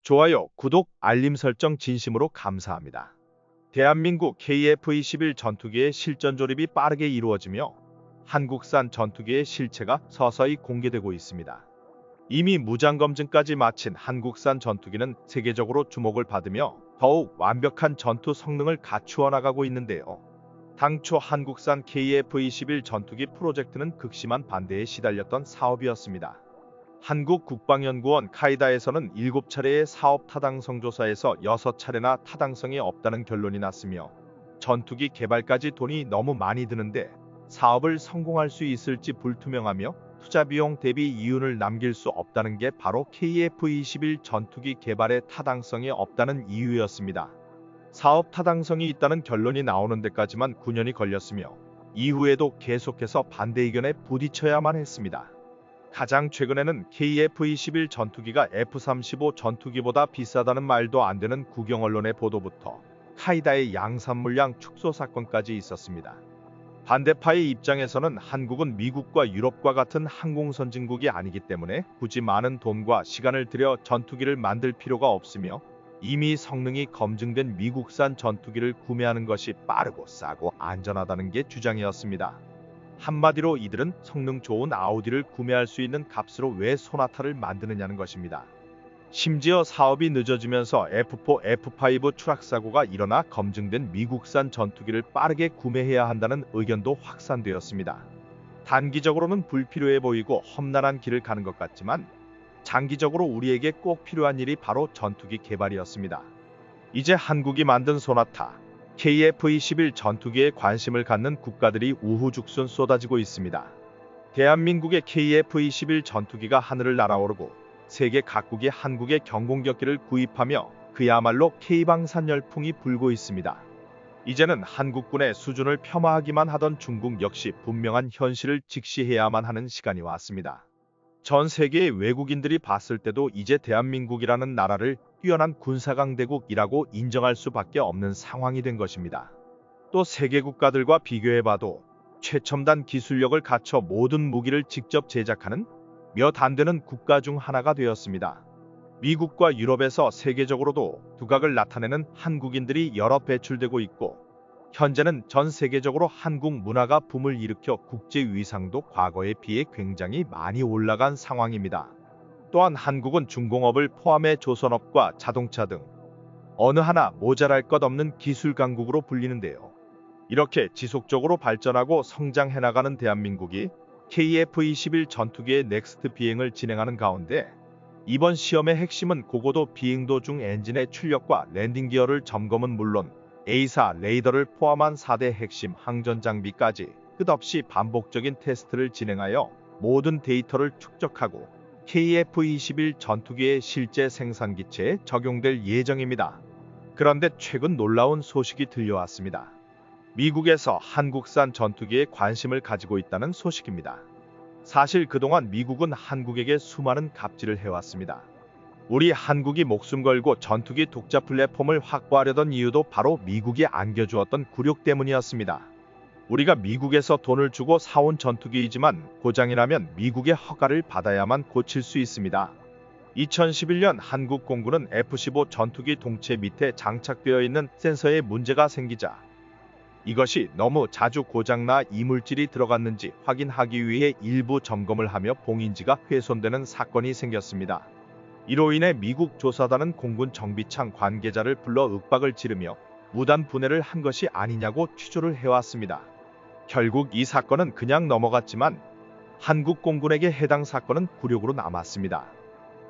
좋아요, 구독, 알림 설정 진심으로 감사합니다. 대한민국 KF-21 전투기의 실전 조립이 빠르게 이루어지며 한국산 전투기의 실체가 서서히 공개되고 있습니다. 이미 무장 검증까지 마친 한국산 전투기는 세계적으로 주목을 받으며 더욱 완벽한 전투 성능을 갖추어 나가고 있는데요. 당초 한국산 KF-21 전투기 프로젝트는 극심한 반대에 시달렸던 사업이었습니다. 한국국방연구원 카이다에서는 7차례의 사업 타당성 조사에서 6차례나 타당성이 없다는 결론이 났으며 전투기 개발까지 돈이 너무 많이 드는데 사업을 성공할 수 있을지 불투명하며 투자 비용 대비 이윤을 남길 수 없다는 게 바로 KF-21 전투기 개발의 타당성이 없다는 이유였습니다. 사업 타당성이 있다는 결론이 나오는 데까지만 9년이 걸렸으며 이후에도 계속해서 반대 의견에 부딪혀야만 했습니다. 가장 최근에는 KF-21 전투기가 F-35 전투기보다 비싸다는 말도 안 되는 국영 언론의 보도부터 카이다의 양산 물량 축소 사건까지 있었습니다. 반대파의 입장에서는 한국은 미국과 유럽과 같은 항공선진국이 아니기 때문에 굳이 많은 돈과 시간을 들여 전투기를 만들 필요가 없으며 이미 성능이 검증된 미국산 전투기를 구매하는 것이 빠르고 싸고 안전하다는 게 주장이었습니다. 한마디로 이들은 성능 좋은 아우디를 구매할 수 있는 값으로 왜 소나타를 만드느냐는 것입니다. 심지어 사업이 늦어지면서 F4, F5 추락사고가 일어나 검증된 미국산 전투기를 빠르게 구매해야 한다는 의견도 확산되었습니다. 단기적으로는 불필요해 보이고 험난한 길을 가는 것 같지만 장기적으로 우리에게 꼭 필요한 일이 바로 전투기 개발이었습니다. 이제 한국이 만든 소나타 KF-21 전투기에 관심을 갖는 국가들이 우후죽순 쏟아지고 있습니다. 대한민국의 KF-21 전투기가 하늘을 날아오르고 세계 각국이 한국의 경공격기를 구입하며 그야말로 K방산 열풍이 불고 있습니다. 이제는 한국군의 수준을 폄하하기만 하던 중국 역시 분명한 현실을 직시해야만 하는 시간이 왔습니다. 전 세계의 외국인들이 봤을 때도 이제 대한민국이라는 나라를 뛰어난 군사강대국이라고 인정할 수밖에 없는 상황이 된 것입니다. 또 세계 국가들과 비교해봐도 최첨단 기술력을 갖춰 모든 무기를 직접 제작하는 몇 안 되는 국가 중 하나가 되었습니다. 미국과 유럽에서 세계적으로도 두각을 나타내는 한국인들이 여러 배출되고 있고 현재는 전 세계적으로 한국 문화가 붐을 일으켜 국제 위상도 과거에 비해 굉장히 많이 올라간 상황입니다. 또한 한국은 중공업을 포함해 조선업과 자동차 등 어느 하나 모자랄 것 없는 기술 강국으로 불리는데요. 이렇게 지속적으로 발전하고 성장해 나가는 대한민국이 KF-21 전투기의 넥스트 비행을 진행하는 가운데 이번 시험의 핵심은 고고도 비행 도중 엔진의 출력과 랜딩 기어를 점검은 물론 A사 레이더를 포함한 4대 핵심 항전 장비까지 끝없이 반복적인 테스트를 진행하여 모든 데이터를 축적하고 KF-21 전투기의 실제 생산 기체에 적용될 예정입니다. 그런데 최근 놀라운 소식이 들려왔습니다. 미국에서 한국산 전투기에 관심을 가지고 있다는 소식입니다. 사실 그동안 미국은 한국에게 수많은 갑질을 해왔습니다. 우리 한국이 목숨 걸고 전투기 독자 플랫폼을 확보하려던 이유도 바로 미국이 안겨주었던 굴욕 때문이었습니다. 우리가 미국에서 돈을 주고 사온 전투기이지만 고장이 나면 미국의 허가를 받아야만 고칠 수 있습니다. 2011년 한국 공군은 F-15 전투기 동체 밑에 장착되어 있는 센서에 문제가 생기자 이것이 너무 자주 고장나 이물질이 들어갔는지 확인하기 위해 일부 점검을 하며 봉인지가 훼손되는 사건이 생겼습니다. 이로 인해 미국 조사단은 공군 정비창 관계자를 불러 윽박을 지르며 무단 분해를 한 것이 아니냐고 취조를 해왔습니다. 결국 이 사건은 그냥 넘어갔지만 한국 공군에게 해당 사건은 굴욕으로 남았습니다.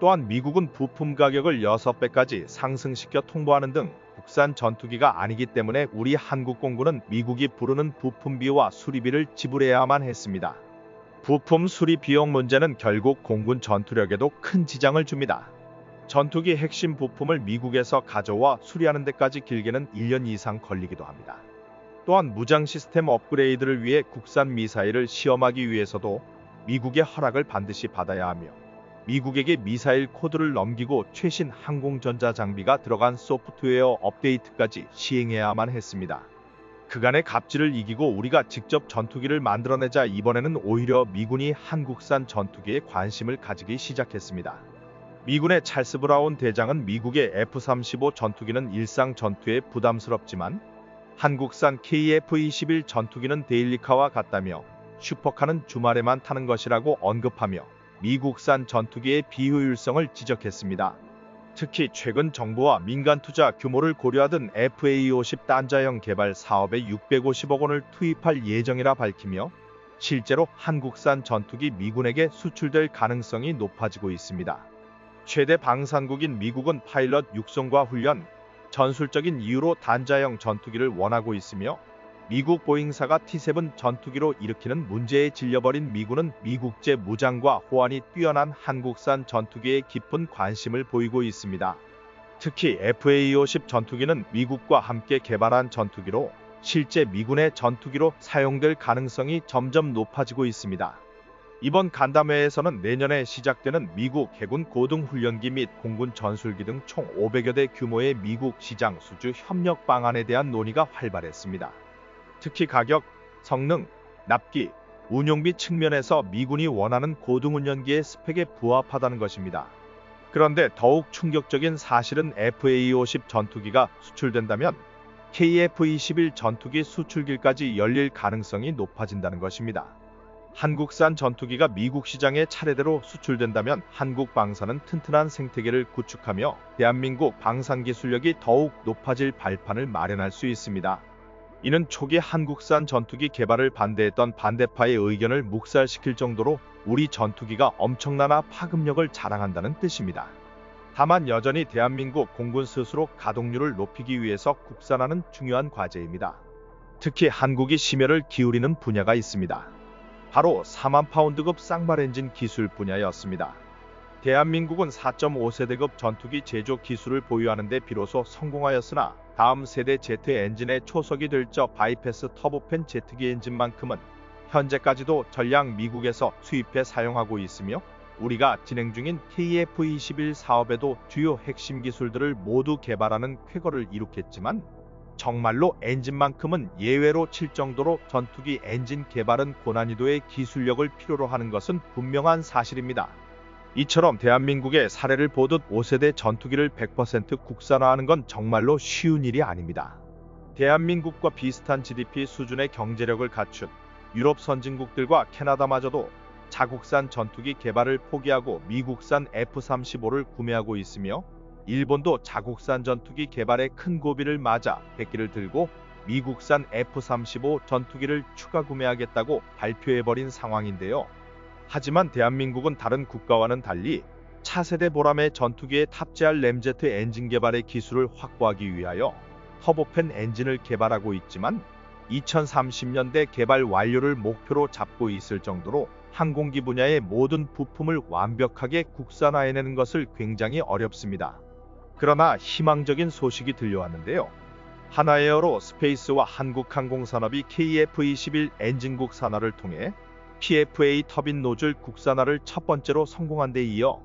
또한 미국은 부품 가격을 6배까지 상승시켜 통보하는 등 국산 전투기가 아니기 때문에 우리 한국 공군은 미국이 부르는 부품비와 수리비를 지불해야만 했습니다. 부품 수리 비용 문제는 결국 공군 전투력에도 큰 지장을 줍니다. 전투기 핵심 부품을 미국에서 가져와 수리하는 데까지 길게는 1년 이상 걸리기도 합니다. 또한 무장 시스템 업그레이드를 위해 국산 미사일을 시험하기 위해서도 미국의 허락을 반드시 받아야 하며 미국에게 미사일 코드를 넘기고 최신 항공전자 장비가 들어간 소프트웨어 업데이트까지 시행해야만 했습니다. 그간의 갑질을 이기고 우리가 직접 전투기를 만들어내자 이번에는 오히려 미군이 한국산 전투기에 관심을 가지기 시작했습니다. 미군의 찰스 브라운 대장은 미국의 F-35 전투기는 일상 전투에 부담스럽지만 한국산 KF-21 전투기는 데일리카와 같다며 슈퍼카는 주말에만 타는 것이라고 언급하며 미국산 전투기의 비효율성을 지적했습니다. 특히 최근 정부와 민간 투자 규모를 고려하던 FA-50 단자형 개발 사업에 650억 원을 투입할 예정이라 밝히며 실제로 한국산 전투기 미군에게 수출될 가능성이 높아지고 있습니다. 최대 방산국인 미국은 파일럿 육성과 훈련, 전술적인 이유로 단자형 전투기를 원하고 있으며 미국 보잉사가 T-7 전투기로 일으키는 문제에 질려버린 미군은 미국제 무장과 호환이 뛰어난 한국산 전투기에 깊은 관심을 보이고 있습니다. 특히 FA-50 전투기는 미국과 함께 개발한 전투기로 실제 미군의 전투기로 사용될 가능성이 점점 높아지고 있습니다. 이번 간담회에서는 내년에 시작되는 미국 해군 고등훈련기 및 공군 전술기 등 총 500여 대 규모의 미국 시장 수주 협력 방안에 대한 논의가 활발했습니다. 특히 가격, 성능, 납기, 운용비 측면에서 미군이 원하는 고등훈련기의 스펙에 부합하다는 것입니다. 그런데 더욱 충격적인 사실은 FA-50 전투기가 수출된다면 KF-21 전투기 수출길까지 열릴 가능성이 높아진다는 것입니다. 한국산 전투기가 미국 시장에 차례대로 수출된다면 한국 방산은 튼튼한 생태계를 구축하며 대한민국 방산 기술력이 더욱 높아질 발판을 마련할 수 있습니다. 이는 초기 한국산 전투기 개발을 반대했던 반대파의 의견을 묵살시킬 정도로 우리 전투기가 엄청나나 파급력을 자랑한다는 뜻입니다. 다만 여전히 대한민국 공군 스스로 가동률을 높이기 위해서 국산화는 중요한 과제입니다. 특히 한국이 심혈을 기울이는 분야가 있습니다. 바로 4만 파운드급 쌍발 엔진 기술 분야였습니다. 대한민국은 4.5세대급 전투기 제조 기술을 보유하는 데 비로소 성공하였으나 다음 세대 제트 엔진의 초석이 될 저 바이패스 터보팬 제트기 엔진만큼은 현재까지도 전량 미국에서 수입해 사용하고 있으며 우리가 진행 중인 KF-21 사업에도 주요 핵심 기술들을 모두 개발하는 쾌거를 이룩했지만 정말로 엔진만큼은 예외로 칠 정도로 전투기 엔진 개발은 고난이도의 기술력을 필요로 하는 것은 분명한 사실입니다. 이처럼 대한민국의 사례를 보듯 5세대 전투기를 100% 국산화하는 건 정말로 쉬운 일이 아닙니다. 대한민국과 비슷한 GDP 수준의 경제력을 갖춘 유럽 선진국들과 캐나다마저도 자국산 전투기 개발을 포기하고 미국산 F-35를 구매하고 있으며 일본도 자국산 전투기 개발에 큰 고비를 맞아 백기를 들고 미국산 F-35 전투기를 추가 구매하겠다고 발표해버린 상황인데요. 하지만 대한민국은 다른 국가와는 달리 차세대 보람의 전투기에 탑재할 램제트 엔진 개발의 기술을 확보하기 위하여 터보팬 엔진을 개발하고 있지만 2030년대 개발 완료를 목표로 잡고 있을 정도로 항공기 분야의 모든 부품을 완벽하게 국산화해내는 것을 굉장히 어렵습니다. 그러나 희망적인 소식이 들려왔는데요. 하나에어로 스페이스와 한국항공산업이 KF-21 엔진 국산화를 통해 PFA 터빈 노즐 국산화를 첫 번째로 성공한 데 이어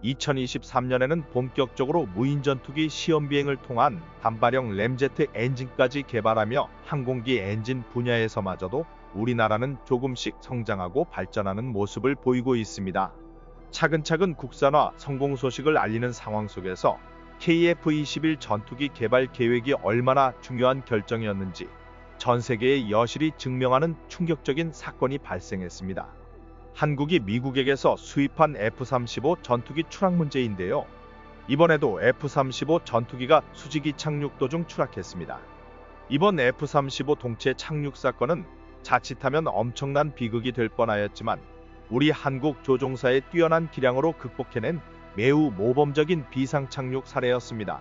2023년에는 본격적으로 무인전투기 시험비행을 통한 단발형 램제트 엔진까지 개발하며 항공기 엔진 분야에서마저도 우리나라는 조금씩 성장하고 발전하는 모습을 보이고 있습니다. 차근차근 국산화 성공 소식을 알리는 상황 속에서 KF-21 전투기 개발 계획이 얼마나 중요한 결정이었는지 전 세계의 여실히 증명하는 충격적인 사건이 발생했습니다. 한국이 미국에게서 수입한 F-35 전투기 추락 문제인데요. 이번에도 F-35 전투기가 수직이 착륙 도중 추락했습니다. 이번 F-35 동체 착륙 사건은 자칫하면 엄청난 비극이 될 뻔하였지만 우리 한국 조종사의 뛰어난 기량으로 극복해낸 매우 모범적인 비상 착륙 사례였습니다.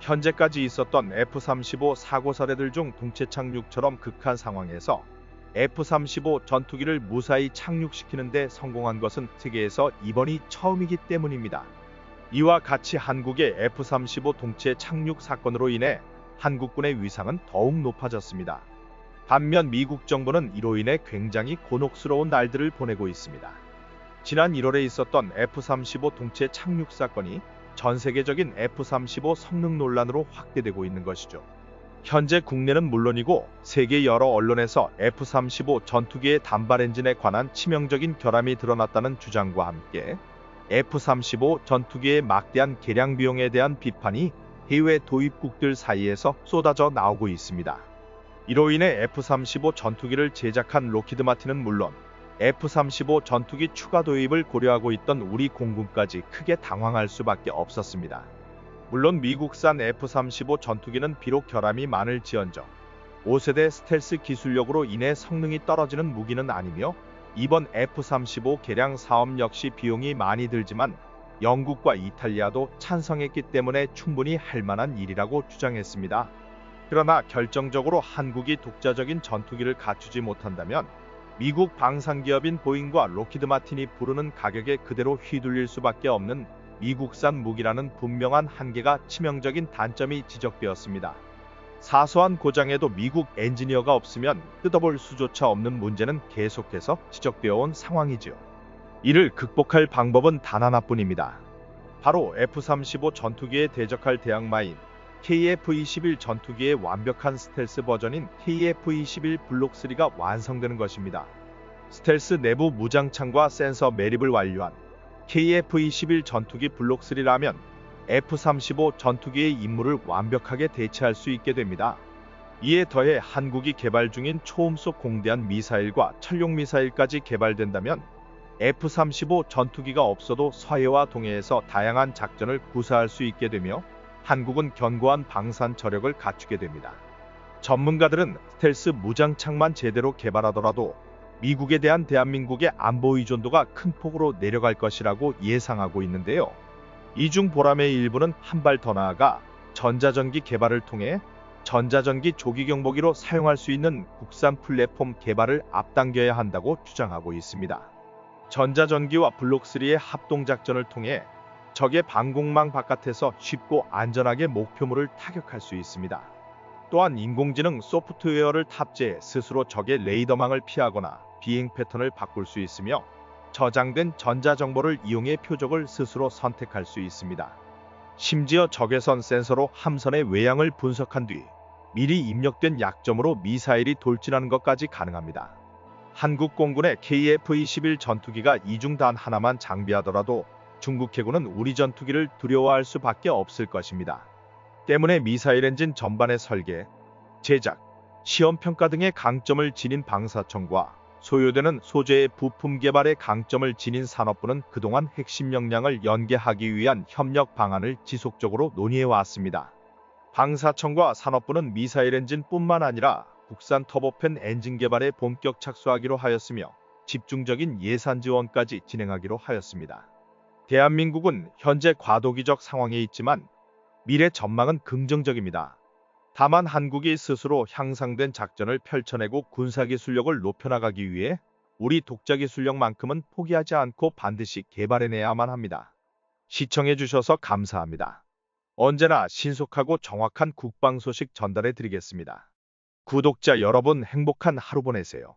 현재까지 있었던 F-35 사고 사례들 중 동체 착륙처럼 극한 상황에서 F-35 전투기를 무사히 착륙시키는 데 성공한 것은 세계에서 이번이 처음이기 때문입니다. 이와 같이 한국의 F-35 동체 착륙 사건으로 인해 한국군의 위상은 더욱 높아졌습니다. 반면 미국 정부는 이로 인해 굉장히 곤혹스러운 날들을 보내고 있습니다. 지난 1월에 있었던 F-35 동체 착륙 사건이 전 세계적인 F-35 성능 논란으로 확대되고 있는 것이죠. 현재 국내는 물론이고 세계 여러 언론에서 F-35 전투기의 단발 엔진에 관한 치명적인 결함이 드러났다는 주장과 함께 F-35 전투기의 막대한 개량 비용에 대한 비판이 해외 도입국들 사이에서 쏟아져 나오고 있습니다. 이로 인해 F-35 전투기를 제작한 록히드 마틴은 물론 F-35 전투기 추가 도입을 고려하고 있던 우리 공군까지 크게 당황할 수밖에 없었습니다. 물론 미국산 F-35 전투기는 비록 결함이 많을지언정 5세대 스텔스 기술력으로 인해 성능이 떨어지는 무기는 아니며 이번 F-35 개량 사업 역시 비용이 많이 들지만 영국과 이탈리아도 찬성했기 때문에 충분히 할 만한 일이라고 주장했습니다. 그러나 결정적으로 한국이 독자적인 전투기를 갖추지 못한다면 미국 방산기업인 보잉과 록히드 마틴이 부르는 가격에 그대로 휘둘릴 수밖에 없는 미국산 무기라는 분명한 한계가 치명적인 단점이 지적되었습니다. 사소한 고장에도 미국 엔지니어가 없으면 뜯어볼 수조차 없는 문제는 계속해서 지적되어 온 상황이지요. 이를 극복할 방법은 단 하나뿐입니다. 바로 F-35 전투기에 대적할 대항마인 KF-21 전투기의 완벽한 스텔스 버전인 KF-21 블록 3가 완성되는 것입니다. 스텔스 내부 무장창과 센서 매립을 완료한 KF-21 전투기 블록 3라면 F-35 전투기의 임무를 완벽하게 대체할 수 있게 됩니다. 이에 더해 한국이 개발 중인 초음속 공대한 미사일과 천룡 미사일까지 개발된다면 F-35 전투기가 없어도 서해와 동해에서 다양한 작전을 구사할 수 있게 되며 한국은 견고한 방산 저력을 갖추게 됩니다. 전문가들은 스텔스 무장창만 제대로 개발하더라도 미국에 대한 대한민국의 안보 의존도가 큰 폭으로 내려갈 것이라고 예상하고 있는데요. 이 중 보람의 일부는 한 발 더 나아가 전자전기 개발을 통해 전자전기 조기 경보기로 사용할 수 있는 국산 플랫폼 개발을 앞당겨야 한다고 주장하고 있습니다. 전자전기와 블록3의 합동작전을 통해 적의 방공망 바깥에서 쉽고 안전하게 목표물을 타격할 수 있습니다. 또한 인공지능 소프트웨어를 탑재해 스스로 적의 레이더망을 피하거나 비행 패턴을 바꿀 수 있으며 저장된 전자정보를 이용해 표적을 스스로 선택할 수 있습니다. 심지어 적외선 센서로 함선의 외양을 분석한 뒤 미리 입력된 약점으로 미사일이 돌진하는 것까지 가능합니다. 한국 공군의 KF-21 전투기가 이 중 단 하나만 장비하더라도 중국 해군은 우리 전투기를 두려워할 수밖에 없을 것입니다. 때문에 미사일 엔진 전반의 설계, 제작, 시험평가 등의 강점을 지닌 방사청과 소요되는 소재의 부품 개발의 강점을 지닌 산업부는 그동안 핵심 역량을 연계하기 위한 협력 방안을 지속적으로 논의해왔습니다. 방사청과 산업부는 미사일 엔진뿐만 아니라 국산 터보팬 엔진 개발에 본격 착수하기로 하였으며 집중적인 예산 지원까지 진행하기로 하였습니다. 대한민국은 현재 과도기적 상황에 있지만 미래 전망은 긍정적입니다. 다만 한국이 스스로 향상된 작전을 펼쳐내고 군사기술력을 높여나가기 위해 우리 독자기술력만큼은 포기하지 않고 반드시 개발해내야만 합니다. 시청해주셔서 감사합니다. 언제나 신속하고 정확한 국방 소식 전달해드리겠습니다. 구독자 여러분 행복한 하루 보내세요.